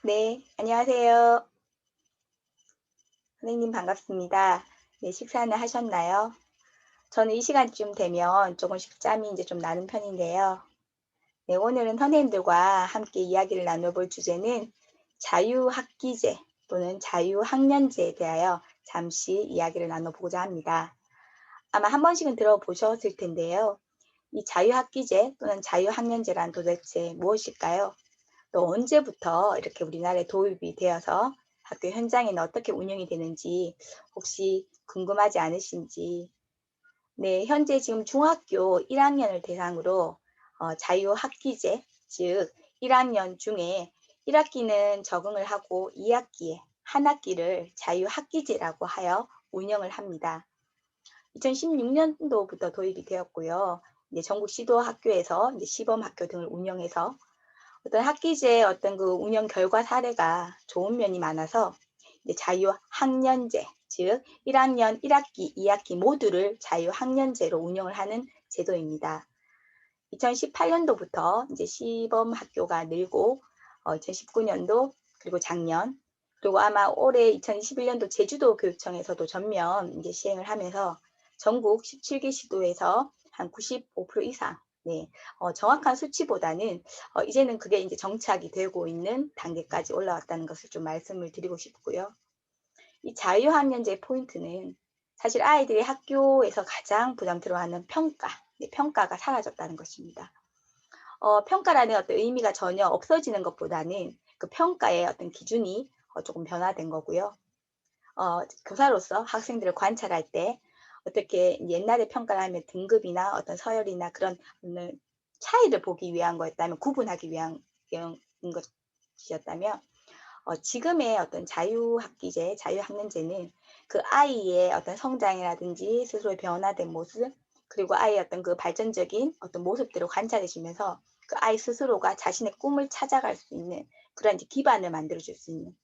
네, 안녕하세요. 선생님 반갑습니다. 네, 식사는 하셨나요? 저는 이 시간쯤 되면 조금씩 짬이 이제 좀 나는 편인데요. 네, 오늘은 선생님들과 함께 이야기를 나눠볼 주제는 자유학기제 또는 자유학년제에 대하여 잠시 이야기를 나눠보고자 합니다. 아마 한 번씩은 들어보셨을 텐데요. 이 자유학기제 또는 자유학년제란 도대체 무엇일까요? 또 언제부터 이렇게 우리나라에 도입이 되어서 학교 현장에는 어떻게 운영이 되는지 혹시 궁금하지 않으신지. 네, 현재 지금 중학교 1학년을 대상으로 자유학기제, 즉 1학년 중에 1학기는 적응을 하고 2학기에 한 학기를 자유학기제라고 하여 운영을 합니다. 2016년도부터 도입이 되었고요. 이제 전국 시도학교에서 이제 시범학교 등을 운영해서 어떤 학기제의 어떤 그 운영 결과 사례가 좋은 면이 많아서 이제 자유학년제, 즉 1학년 1학기, 2학기 모두를 자유학년제로 운영을 하는 제도입니다. 2018년도부터 이제 시범 학교가 늘고 2019년도 그리고 작년 그리고 아마 올해 2021년도 제주도 교육청에서도 전면 이제 시행을 하면서 전국 17개 시도에서 한 95% 이상 네, 정확한 수치보다는 이제는 그게 이제 정착이 되고 있는 단계까지 올라왔다는 것을 좀 말씀을 드리고 싶고요. 이 자유학년제의 포인트는 사실 아이들이 학교에서 가장 부담스러워하는 평가, 네, 평가가 사라졌다는 것입니다. 평가라는 어떤 의미가 전혀 없어지는 것보다는 그 평가의 어떤 기준이 조금 변화된 거고요. 교사로서 학생들을 관찰할 때 어떻게 옛날에 평가를 하면 등급이나 어떤 서열이나 그런 차이를 보기 위한 거였다면 구분하기 위한 것이었다면 지금의 어떤 자유학기제, 자유학년제는 그 아이의 어떤 성장이라든지 스스로의 변화된 모습 그리고 아이의 어떤 그 발전적인 어떤 모습들을 관찰해 주면서 그 아이 스스로가 자신의 꿈을 찾아갈 수 있는 그런 이제 기반을 만들어 줄 수 있는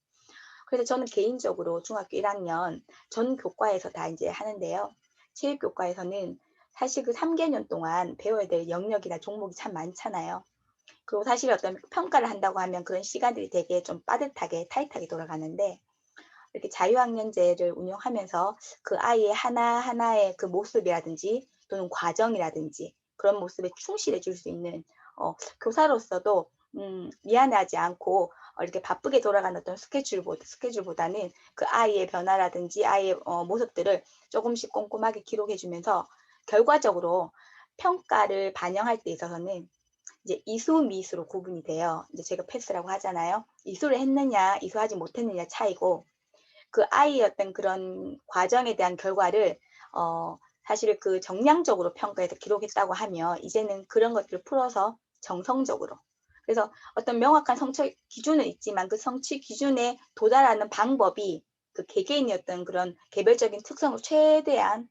그래서 저는 개인적으로 중학교 1학년 전 교과에서 다 이제 하는데요. 체육교과에서는 사실 그 3개년 동안 배워야 될 영역이나 종목이 참 많잖아요. 그리고 사실 어떤 평가를 한다고 하면 그런 시간들이 되게 좀 빠듯하게 타이트하게 돌아가는데 이렇게 자유학년제를 운영하면서 그 아이의 하나하나의 그 모습이라든지 또는 과정이라든지 그런 모습에 충실해 줄 수 있는 교사로서도 미안해하지 않고 이렇게 바쁘게 돌아가는 어떤 스케줄보다는 그 아이의 변화라든지 아이의 모습들을 조금씩 꼼꼼하게 기록해 주면서 결과적으로 평가를 반영할 때 있어서는 이제 이수, 미수로 구분이 돼요. 이제 제가 패스라고 하잖아요. 이수를 했느냐, 이수하지 못했느냐 차이고 그 아이의 어떤 그런 과정에 대한 결과를 사실 그 정량적으로 평가해서 기록했다고 하면 이제는 그런 것들을 풀어서 정성적으로 그래서 어떤 명확한 성취 기준은 있지만 그 성취 기준에 도달하는 방법이 그 개개인의 어떤 그런 개별적인 특성을 최대한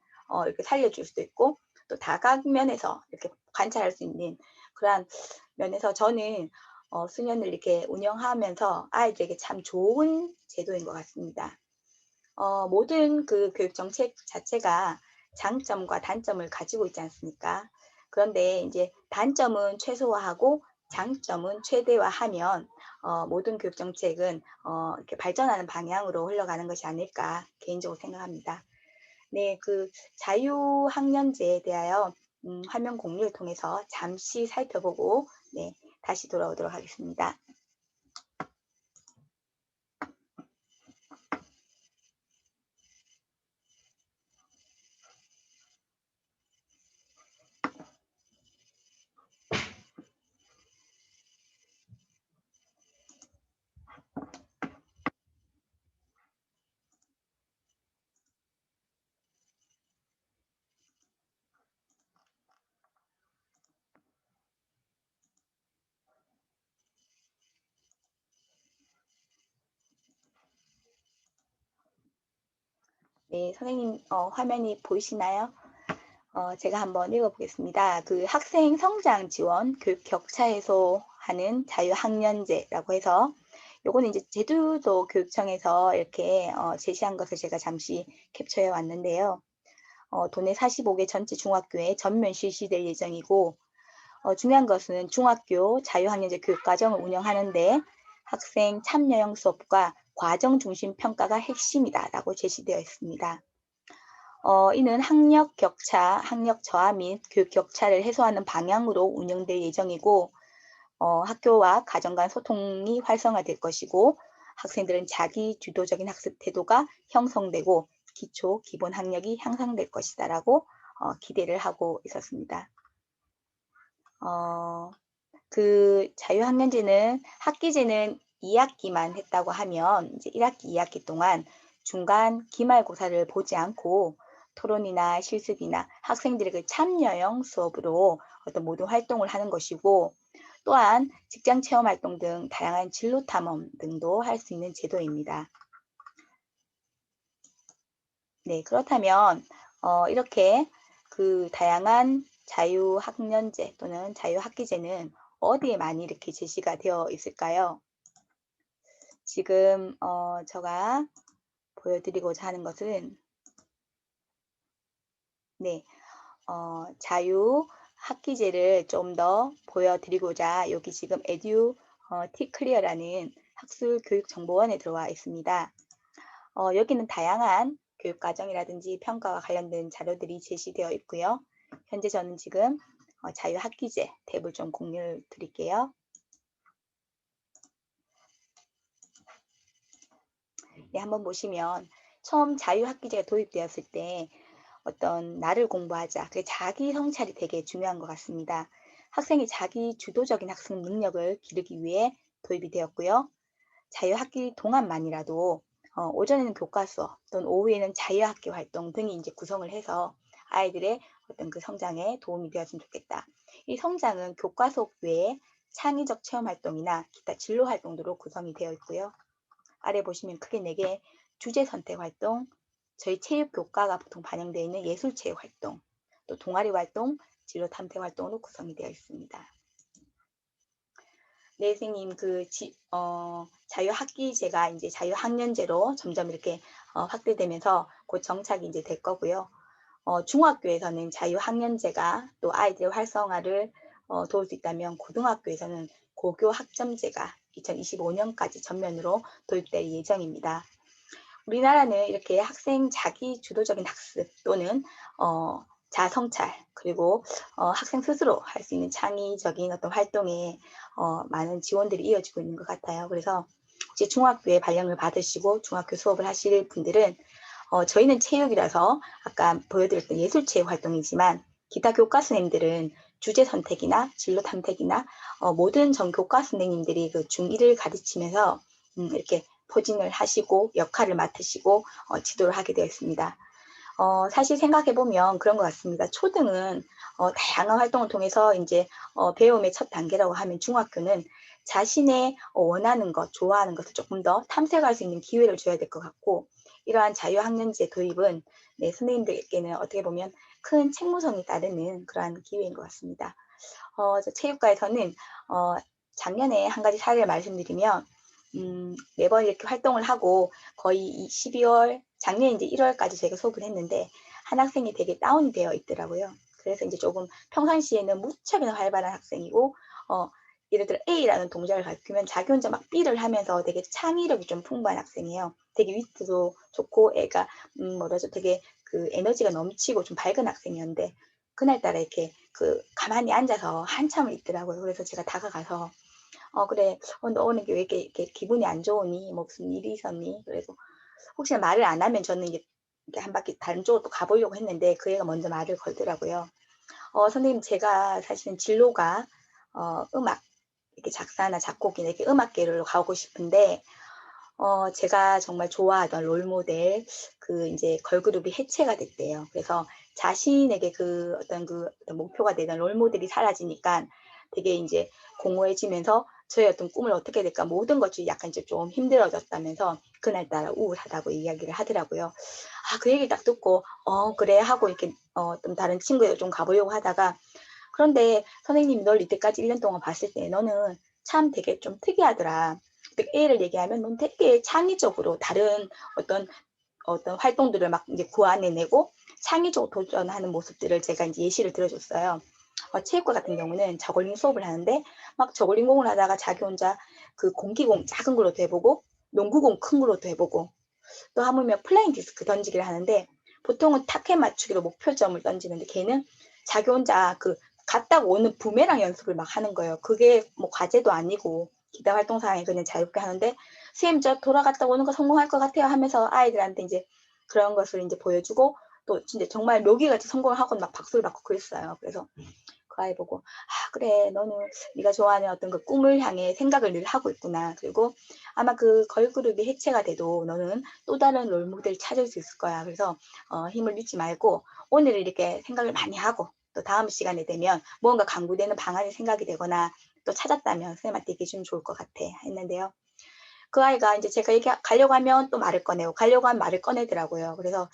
이렇게 살려줄 수도 있고 또 다각면에서 이렇게 관찰할 수 있는 그러한 면에서 저는 수년을 이렇게 운영하면서 아이들에게 참 좋은 제도인 것 같습니다. 모든 그 교육 정책 자체가 장점과 단점을 가지고 있지 않습니까? 그런데 이제 단점은 최소화하고 장점은 최대화하면 모든 교육 정책은 이렇게 발전하는 방향으로 흘러가는 것이 아닐까 개인적으로 생각합니다. 네, 그 자유학년제에 대하여 화면 공유를 통해서 잠시 살펴보고 네, 다시 돌아오도록 하겠습니다. 네, 선생님 화면이 보이시나요? 제가 한번 읽어보겠습니다. 그 학생 성장 지원 교육 격차 해소하는 자유학년제라고 해서 요거는 이제 제주도 교육청에서 이렇게 제시한 것을 제가 잠시 캡처해 왔는데요. 도내 45개 전체 중학교에 전면 실시될 예정이고 중요한 것은 중학교 자유학년제 교육과정을 운영하는데 학생 참여형 수업과 과정 중심 평가가 핵심이다라고 제시되어 있습니다. 이는 학력 격차, 학력 저하 및 교육 격차를 해소하는 방향으로 운영될 예정이고 학교와 가정 간 소통이 활성화될 것이고 학생들은 자기 주도적인 학습 태도가 형성되고 기초 기본 학력이 향상될 것이다라고 기대를 하고 있었습니다. 그 자유학년제는 학기제는 2학기만 했다고 하면 이제 1학기, 2학기 동안 중간 기말고사를 보지 않고 토론이나 실습이나 학생들의 그 참여형 수업으로 어떤 모든 활동을 하는 것이고 또한 직장 체험 활동 등 다양한 진로 탐험 등도 할 수 있는 제도입니다. 네, 그렇다면 이렇게 그 다양한 자유학년제 또는 자유학기제는 어디에 많이 이렇게 제시가 되어 있을까요? 지금 제가 보여드리고자 하는 것은 네, 자유학기제를 좀 더 보여드리고자 여기 지금 티클리어라는 학술교육정보원에 들어와 있습니다. 여기는 다양한 교육과정이라든지 평가와 관련된 자료들이 제시되어 있고요. 현재 저는 지금 자유학기제 탭을 좀 공유를 드릴게요. 네, 한번 보시면 처음 자유학기제가 도입되었을 때 어떤 나를 공부하자. 그 자기 성찰이 되게 중요한 것 같습니다. 학생이 자기 주도적인 학습 능력을 기르기 위해 도입이 되었고요. 자유학기 동안만이라도 오전에는 교과 수업 또는 오후에는 자유학기 활동 등이 이제 구성을 해서 아이들의 어떤 그 성장에 도움이 되었으면 좋겠다. 이 성장은 교과 수업 외에 창의적 체험 활동이나 기타 진로 활동으로 구성이 되어 있고요. 아래 보시면 크게 4개 주제 선택 활동, 저희 체육 교과가 보통 반영되어 있는 예술 체육 활동, 또 동아리 활동, 진로 탐색 활동으로 구성이 되어 있습니다. 네, 선생님, 자유학기제가 이제 자유학년제로 점점 이렇게 확대되면서 곧 정착이 이제 될 거고요. 중학교에서는 자유학년제가 또 아이들의 활성화를 도울 수 있다면 고등학교에서는 고교 학점제가 2025년까지 전면으로 도입될 예정입니다. 우리나라는 이렇게 학생 자기 주도적인 학습 또는 자성찰 그리고 학생 스스로 할 수 있는 창의적인 어떤 활동에 많은 지원들이 이어지고 있는 것 같아요. 그래서 혹시 중학교에 발령을 받으시고 중학교 수업을 하실 분들은 저희는 체육이라서 아까 보여드렸던 예술체육 활동이지만 기타 교과 선생님들은 주제 선택이나 진로 탐색이나 모든 전 교과 선생님들이 그 중1을 가르치면서 이렇게 포진을 하시고 역할을 맡으시고 지도를 하게 되었습니다. 사실 생각해보면 그런 것 같습니다. 초등은 다양한 활동을 통해서 이제 배움의 첫 단계라고 하면 중학교는 자신의 원하는 것, 좋아하는 것을 조금 더 탐색할 수 있는 기회를 줘야 될 것 같고 이러한 자유학년제 도입은 네, 선생님들에게는 어떻게 보면 큰 책무성이 따르는 그러한 기회인 것 같습니다. 체육과에서는 작년에 한 가지 사례를 말씀드리면 매번 이렇게 활동을 하고 거의 12월, 작년 이제 1월까지 저희가 수업을 했는데 한 학생이 되게 다운이 되어 있더라고요. 그래서 이제 조금 평상시에는 무척이나 활발한 학생이고, 예를 들어 A라는 동작을 가르치면 자기 혼자 막 B를 하면서 되게 창의력이 좀 풍부한 학생이에요. 되게 위트도 좋고 애가 뭐라죠? 되게 그 에너지가 넘치고 좀 밝은 학생이었는데 그날따라 이렇게 그 가만히 앉아서 한참을 있더라고요. 그래서 제가 다가가서 그래. 너 오늘 왜 이렇게 기분이 안 좋으니? 뭐 무슨 일이 있었니? 그래서 혹시나 말을 안 하면 저는 이제 이렇게 한 바퀴 다른 쪽으로 또 가보려고 했는데 그 애가 먼저 말을 걸더라고요. 선생님, 제가 사실은 진로가 음악, 이렇게 작사나 작곡이나 이렇게 음악계로 가고 싶은데 제가 정말 좋아하던 롤모델 그 이제 걸그룹이 해체가 됐대요. 그래서 자신에게 그 어떤 목표가 되던 롤모델이 사라지니까 되게 이제 공허해지면서 저의 어떤 꿈을 어떻게 해야 될까 모든 것이 약간 이제 좀 힘들어졌다면서 그날따라 우울하다고 이야기를 하더라고요. 그 얘기 딱 듣고 그래 하고 이렇게 좀 다른 친구들 좀 가보려고 하다가 그런데 선생님이 널 이때까지 1년 동안 봤을 때 너는 참 되게 좀 특이하더라. A를 얘기하면 넌 되게 창의적으로 다른 어떤 활동들을 막 이제 구안해내고 창의적으로 도전하는 모습들을 제가 이제 예시를 들어줬어요. 체육과 같은 경우는 저걸링 수업을 하는데 막 저글링공을 하다가 자기 혼자 그 공기공 작은 걸로도 해보고 농구공 큰 걸로도 해보고 또 하물며 플라잉 디스크 던지기를 하는데 보통은 타켓 맞추기로 목표점을 던지는데 걔는 자기 혼자 그 갔다가 오는 부메랑 연습을 막 하는 거예요. 그게 뭐 과제도 아니고 기타 활동상에 그냥 자유롭게 하는데 선생님 저 돌아갔다 오는 거 성공할 것 같아요 하면서 아이들한테 이제 그런 것을 이제 보여주고 또 진짜 정말 묘기같이 성공을 하고 막 박수를 받고 그랬어요. 그래서 그 아이 보고 아 그래 너는 네가 좋아하는 어떤 그 꿈을 향해 생각을 늘 하고 있구나. 그리고 아마 그 걸그룹이 해체가 돼도 너는 또 다른 롤모델을 찾을 수 있을 거야. 그래서 힘을 잃지 말고 오늘 이렇게 생각을 많이 하고 또 다음 시간에 되면 무언가 강구되는 방안이 생각이 되거나 또 찾았다면 선생님한테 얘기해 주면 좋을 것 같아 했는데요. 그 아이가 이제 제가 얘기 가려고 하면 또 말을 꺼내고 가려고 하면 말을 꺼내더라고요. 그래서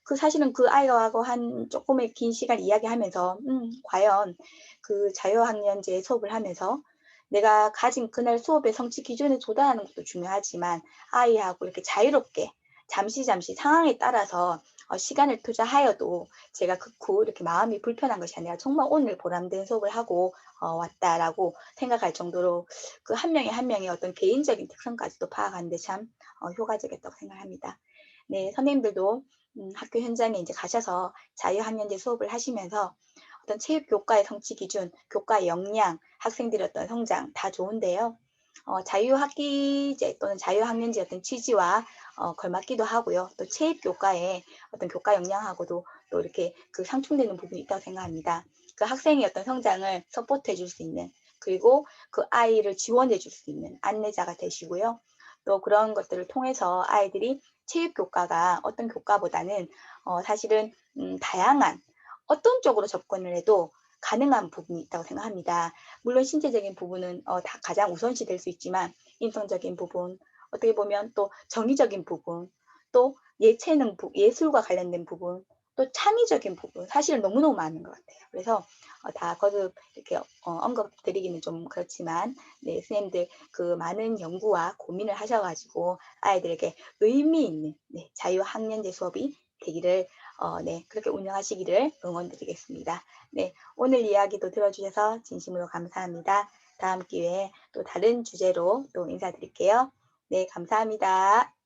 그 사실은 그 아이하고 한 조금의 긴 시간 이야기하면서 과연 그 자유학년제 수업을 하면서 내가 가진 그날 수업의 성취 기준에 도달하는 것도 중요하지만 아이하고 이렇게 자유롭게 잠시 상황에 따라서 시간을 투자하여도 제가 극후 이렇게 마음이 불편한 것이 아니라 정말 오늘 보람된 수업을 하고 왔다라고 생각할 정도로 그 한 명이 한 명의 어떤 개인적인 특성까지도 파악하는 데 참 효과적이었다고 생각합니다. 네, 선생님들도 학교 현장에 이제 가셔서 자유학년제 수업을 하시면서 어떤 체육 교과의 성취 기준, 교과의 역량, 학생들의 어떤 성장 다 좋은데요. 자유학기제 또는 자유학년제 어떤 취지와 걸맞기도 하고요. 또 체육 교과의 어떤 교과 역량하고도 또 이렇게 그 상충되는 부분이 있다고 생각합니다. 그 학생의 어떤 성장을 서포트해 줄 수 있는 그리고 그 아이를 지원해 줄 수 있는 안내자가 되시고요. 또 그런 것들을 통해서 아이들이 체육 교과가 어떤 교과보다는 사실은 다양한 어떤 쪽으로 접근을 해도 가능한 부분이 있다고 생각합니다. 물론 신체적인 부분은 다 가장 우선시 될 수 있지만 인성적인 부분, 어떻게 보면 또 정의적인 부분, 또 예체능, 예술과 관련된 부분, 또 창의적인 부분, 사실은 너무너무 많은 것 같아요. 그래서 다 거듭 이렇게 언급드리기는 좀 그렇지만, 네, 선생님들 그 많은 연구와 고민을 하셔가지고 아이들에게 의미 있는 네, 자유학년제 수업이 되기를 네, 그렇게 운영하시기를 응원드리겠습니다. 네, 오늘 이야기도 들어주셔서 진심으로 감사합니다. 다음 기회에 또 다른 주제로 또 인사드릴게요. 네, 감사합니다.